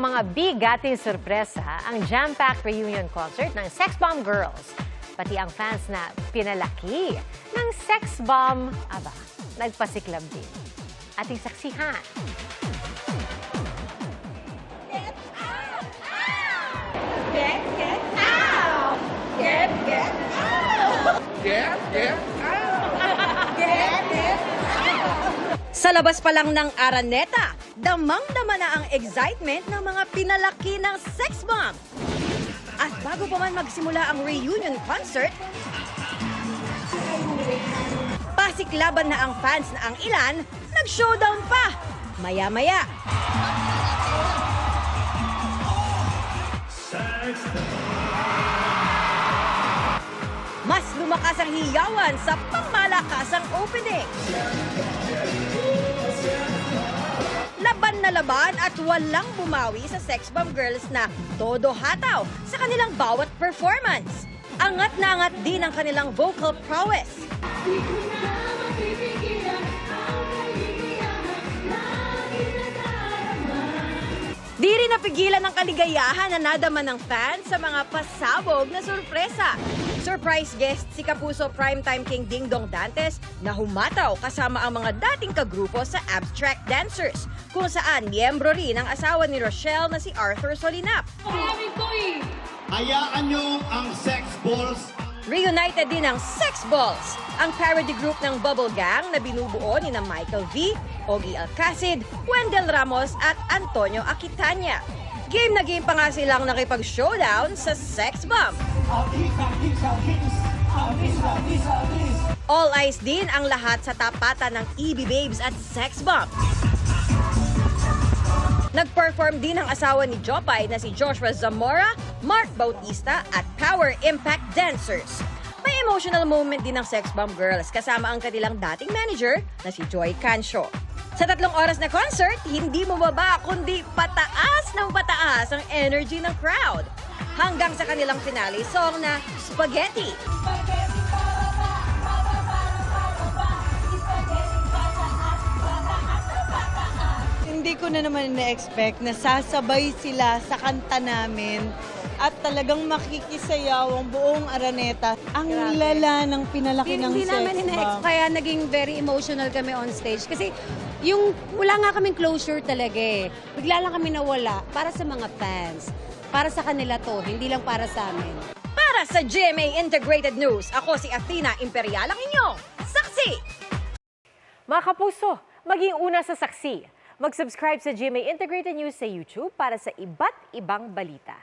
ng mga bigating sorpresa ang jam-packed reunion concert ng Sex Bomb Girls. Pati ang fans na pinalaki ng Sex Bomb, nagpasiklab din. Ating saksihan. Get out! Get out! Get out! Get out! Get out! Sa labas pa lang ng Araneta, damang-dama na ang excitement ng mga pinalaki ng Sex Bomb. At bago pa man magsimula ang reunion concert, pasiklaban na ang fans na ang ilan nag-showdown pa. Maya-maya. Mas lumakas ang hiyawan sa pangmalakasang opening. Laban na laban at walang bumawi sa Sex Bomb Girls na todo hataw sa kanilang bawat performance. Angat na angat din ang kanilang vocal prowess. Di rin napigilan ang kaligayahan na nadama ng fans sa mga pasabog na sorpresa. Surprise guest si Kapuso Primetime King Ding Dong Dantes na humataw kasama ang mga dating kagrupo sa Abstract Dancers, kung saan miyembro rin ang asawa ni Rochelle na si Arthur Solinap. Hayaan nyo ang sex balls. Reunited din ang Sex Balls, ang parody group ng Bubble Gang na binubuo ni na Michael V, Ogie Alcacid, Wendell Ramos at Antonio Aquitania. Game na game pa nga silang nakipag-showdown sa Sex Bomb. All eyes din ang lahat sa tapatan ng EB Babes at Sex Bomb. Nag-perform din ang asawa ni Jopay na si Joshua Zamora, Mark Bautista at Power Impact Dancers. May emotional moment din ng Sex Bomb Girls kasama ang kanilang dating manager na si Joy Cancio. Sa 3 oras na concert, hindi mababa kundi pataas ng pataas ang energy ng crowd. Hanggang sa kanilang finale song na Spaghetti. Hindi ko na naman na-expect na sasabay sila sa kanta namin at talagang makikisayaw ang buong Araneta. Ang lala ng pinalaki ng Hindi Sex namin ina-expect, Bomb. kaya naging very emotional kami on stage. Kasi yung wala nga kaming closure talaga eh. Bigla lang kami nawala para sa mga fans. Para sa kanila to, hindi lang para sa amin. Para sa GMA Integrated News, ako si Athena Imperial, ang inyong saksi! Mga kapuso, maging una sa saksi. Mag-subscribe sa GMA Integrated News sa YouTube para sa iba't ibang balita.